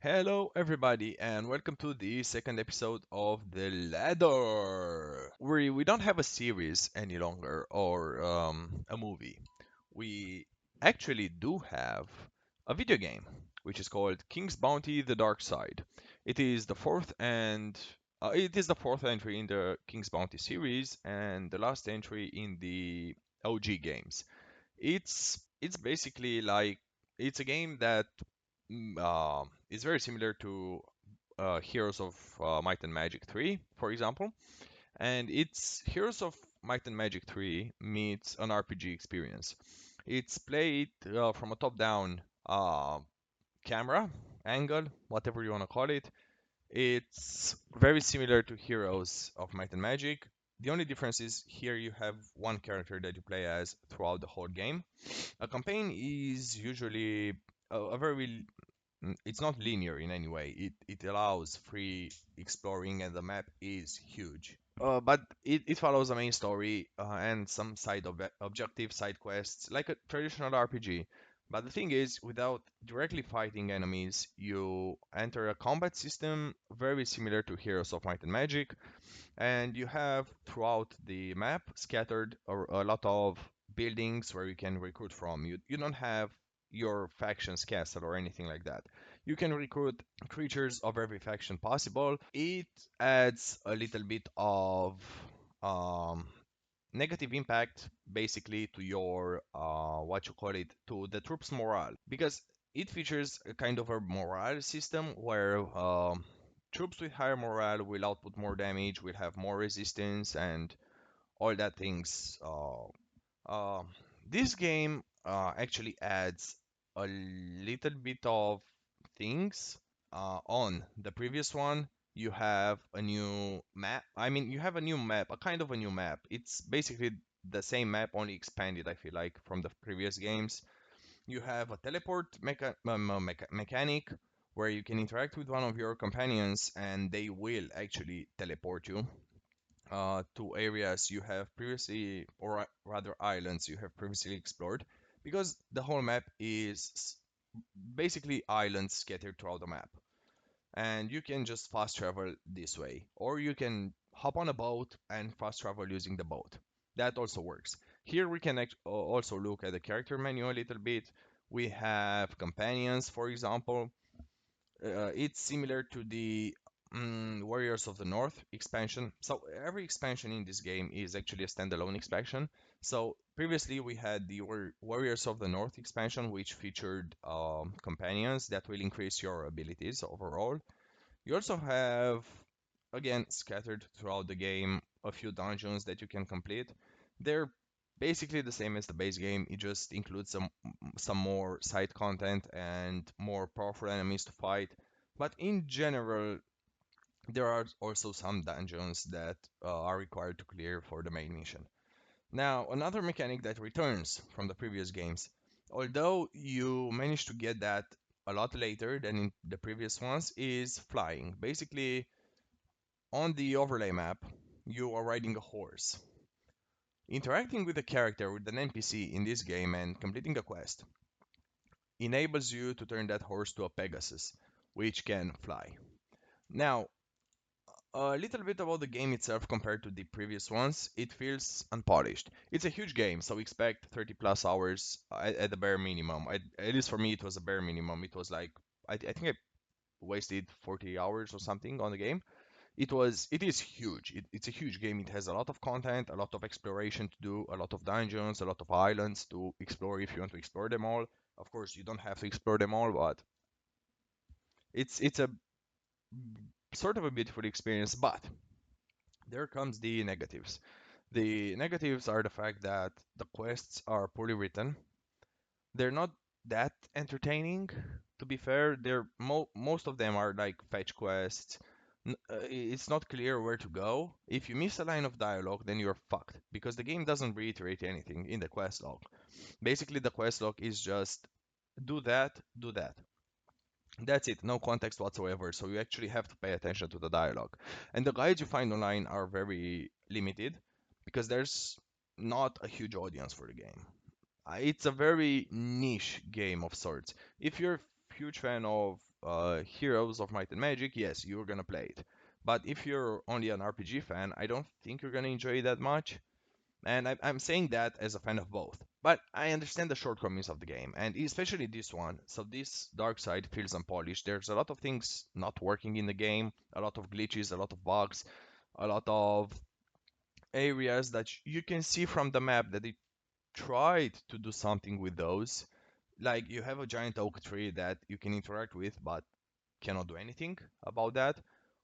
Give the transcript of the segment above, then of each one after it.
Hello, everybody, and welcome to the second episode of The Ladder. We don't have a series any longer or a movie. We actually do have a video game, which is called King's Bounty: The Dark Side. It is the fourth entry in the King's Bounty series and the last entry in the OG games. It's basically like it's a game that is very similar to Heroes of Might and Magic 3, for example, and it's Heroes of Might and Magic 3 meets an RPG experience. It's played from a top-down camera angle, whatever you want to call it. It's very similar to Heroes of Might and Magic. The only difference is here you have one character that you play as throughout the whole game. A campaign is usually a very it's not linear in any way. It allows free exploring and the map is huge. But it follows a main story and some objectives, side quests, like a traditional RPG. But the thing is, without directly fighting enemies, you enter a combat system very similar to Heroes of Might and Magic, and you have throughout the map scattered a lot of buildings where you can recruit from. You don't have your faction's castle or anything like that. You can recruit creatures of every faction possible. It adds a little bit of um, negative impact basically to your what you call it, to the troops morale, because it features a kind of a morale system where troops with higher morale will output more damage, will have more resistance and all that things. Uh, this game actually adds a little bit of things on the previous one. You have a new map. I mean, you have a new map, a kind of a new map. It's basically the same map, only expanded, I feel like, from the previous games. You have a teleport mechanic where you can interact with one of your companions and they will actually teleport you to areas you have previously, or rather islands you have previously explored, because the whole map is basically islands scattered throughout the map. And you can just fast travel this way, or you can hop on a boat and fast travel using the boat. That also works. Here we can also look at the character menu a little bit. We have companions, for example. It's similar to the Warriors of the North expansion. So every expansion in this game is actually a standalone expansion. So previously we had the Warriors of the North expansion, which featured companions that will increase your abilities overall. You also have, again, scattered throughout the game, a few dungeons that you can complete. They're basically the same as the base game. It just includes some more side content and more powerful enemies to fight. But in general, there are also some dungeons that are required to clear for the main mission. Now, another mechanic that returns from the previous games, although you managed to get that a lot later than in the previous ones, is flying. Basically, on the overlay map, you are riding a horse. Interacting with a character, with an NPC in this game and completing a quest enables you to turn that horse to a Pegasus, which can fly. Now, a little bit about the game itself compared to the previous ones. It feels unpolished. It's a huge game, so expect 30 plus hours at the bare minimum. At least for me, it was a bare minimum. It was like, I think I wasted 40 hours or something on the game. It is huge. It's a huge game. It has a lot of content, a lot of exploration to do, a lot of dungeons, a lot of islands to explore if you want to explore them all. Of course, you don't have to explore them all, but it's a sort of a beautiful experience. But there comes the negatives. The negatives are the fact that the quests are poorly written. They're not that entertaining, to be fair. Most of them are like fetch quests. It's not clear where to go. If you miss a line of dialogue, then you're fucked because the game doesn't reiterate anything in the quest log. Basically, the quest log is just do that, do that. That's it, no context whatsoever. So you actually have to pay attention to the dialogue. And the guides you find online are very limited because there's not a huge audience for the game. It's a very niche game of sorts. If you're a huge fan of Heroes of Might and Magic, yes, you're gonna play it. But if you're only an RPG fan, I don't think you're gonna enjoy it that much. And I'm saying that as a fan of both. But I understand the shortcomings of the game, and especially this one. So this Dark Side feels unpolished. There's a lot of things not working in the game, a lot of glitches, a lot of bugs, a lot of areas that you can see from the map that it tried to do something with those. Like you have a giant oak tree that you can interact with, but cannot do anything about that,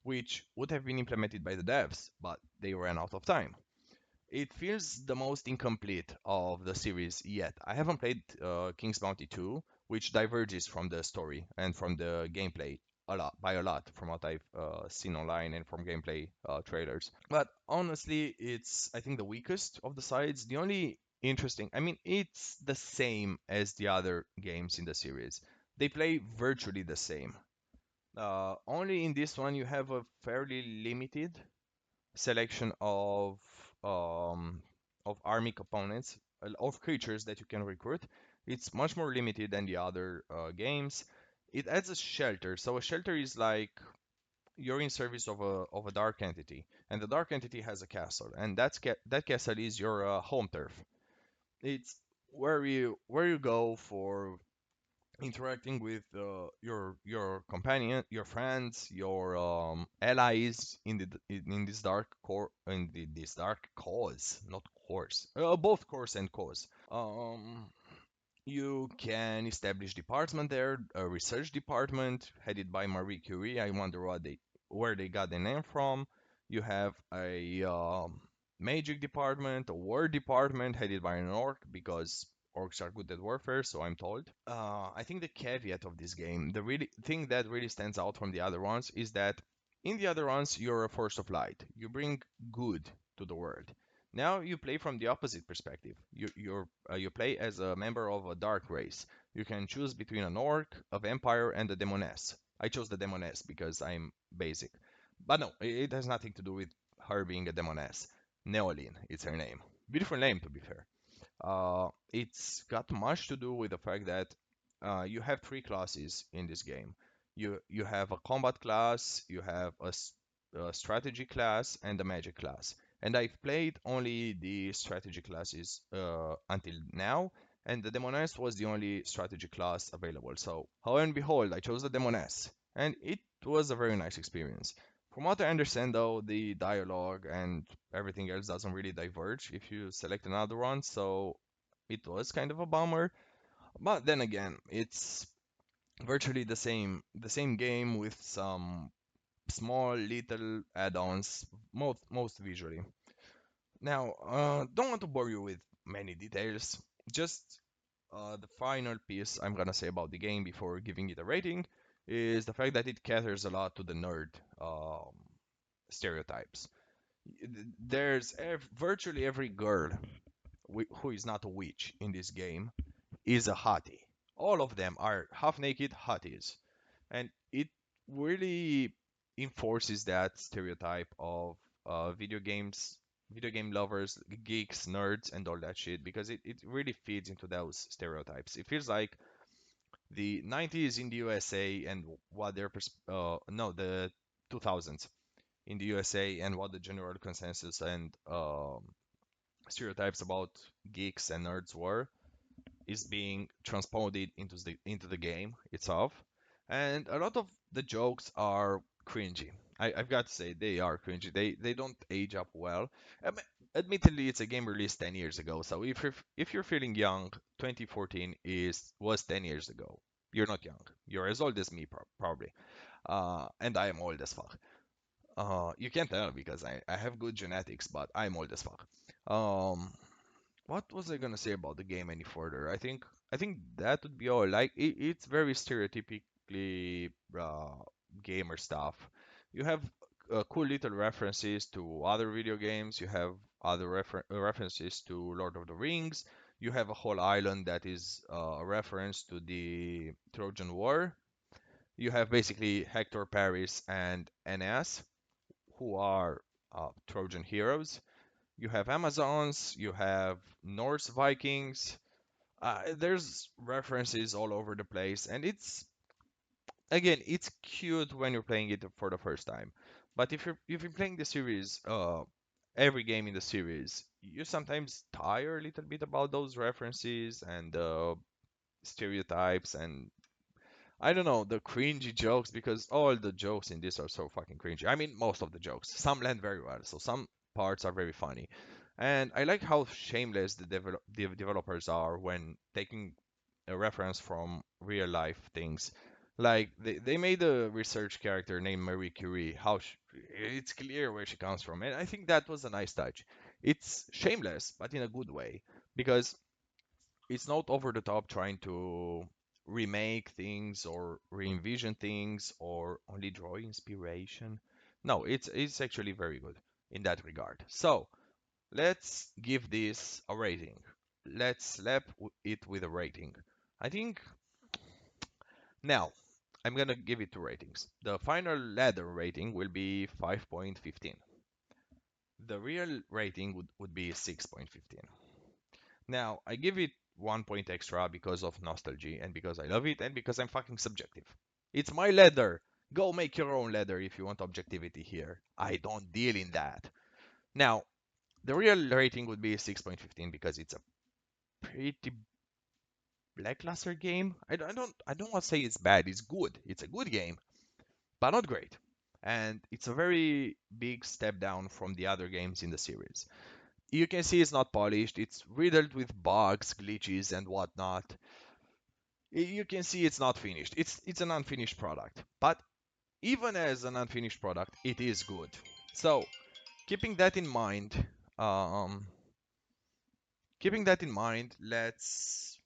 which would have been implemented by the devs, but they ran out of time. It feels the most incomplete of the series yet. I haven't played King's Bounty 2, which diverges from the story and from the gameplay a lot from what I've seen online and from gameplay trailers. But honestly, it's I think the weakest of the sides. The only interesting, I mean, it's the same as the other games in the series. They play virtually the same. Only in this one you have a fairly limited selection um, of army components of creatures that you can recruit. It's much more limited than the other games. It adds a shelter. So a shelter is like you're in service of a dark entity, and the dark entity has a castle, and that castle is your home turf. It's where you go for interacting with your companion, your friends, your allies in in this dark core this dark cause, not course, both course and cause. You can establish department there, a research department headed by Marie Curie. I wonder where they got the name from. You have a magic department, a war department headed by an orc because orcs are good at warfare, so I'm told. I think the caveat of this game, the really thing that really stands out from the other ones, is that in the other ones you're a force of light. You bring good to the world. Now you play from the opposite perspective. You play as a member of a dark race. You can choose between an orc, a vampire, and a demoness. I chose the demoness because I'm basic. But no, it has nothing to do with her being a demoness. Neoline, it's her name. Beautiful name, to be fair. It's got much to do with the fact that you have three classes in this game. You have a combat class, you have a strategy class, and a magic class. And I've played only the strategy classes until now, and the Demoness was the only strategy class available. So, how and behold, I chose the Demoness, and it was a very nice experience. From what I understand, though, the dialogue and everything else doesn't really diverge if you select another one, so it was kind of a bummer. But then again, it's virtually the same game with some small little add-ons, most visually. Now, don't want to bore you with many details. Just the final piece I'm gonna say about the game before giving it a rating is the fact that it caters a lot to the nerd stereotypes. There's virtually every girl who is not a witch in this game is a hottie. All of them are half naked hotties, and it really enforces that stereotype of video game lovers, geeks, nerds, and all that shit because it really feeds into those stereotypes. It feels like the 90s in the USA and what their no the 2000s in the USA and what the general consensus and stereotypes about geeks and nerds were is being transposed into the game itself, and a lot of the jokes are cringy. I've got to say they are cringy. They don't age up well. Admittedly, it's a game released 10 years ago, so if you're feeling young, 2014 is was 10 years ago. You're not young. You're as old as me, probably. And I am old as fuck. You can't tell because I have good genetics, but I'm old as fuck. Um, what was I gonna say about the game any further? I think that would be all. Like it's very stereotypically gamer stuff. You have cool little references to other video games. You have other references to Lord of the Rings. You have a whole island that is a reference to the Trojan War. You have basically Hector, Paris, and Aeneas, who are Trojan heroes. You have Amazons, you have Norse Vikings. There's references all over the place, and again, it's cute when you're playing it for the first time. But if you're playing the series, every game in the series, you sometimes tire a little bit about those references and stereotypes and I don't know, the cringy jokes because all the jokes in this are so fucking cringy. I mean, most of the jokes. Some land very well, so some parts are very funny. And I like how shameless the developers are when taking a reference from real life things. Like they made a research character named Marie Curie. It's clear where she comes from, and I think that was a nice touch. It's shameless, but in a good way, because it's not over the top trying to remake things or re-envision things or only draw inspiration. No, it's actually very good in that regard. So let's give this a rating. Let's it with a rating. I think now I'm gonna give it two ratings. The final ladder rating will be 5.15. The real rating would be 6.15. Now, I give it 1 point extra because of nostalgia and because I love it and because I'm fucking subjective. It's my leather. Go make your own leather if you want objectivity here. I don't deal in that. Now, the real rating would be 6.15 because it's a pretty lackluster game. I don't want to say it's bad. It's good. It's a good game, but not great. And it's a very big step down from the other games in the series. You can see it's not polished. It's riddled with bugs, glitches, and whatnot. You can see it's not finished. It's an unfinished product. But even as an unfinished product, it is good. So keeping that in mind, um, let's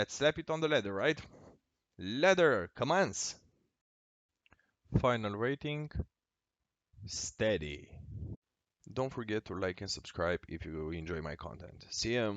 slap it on the ladder, right? Ladder commence. Final rating steady. Don't forget to like and subscribe if you enjoy my content. See ya.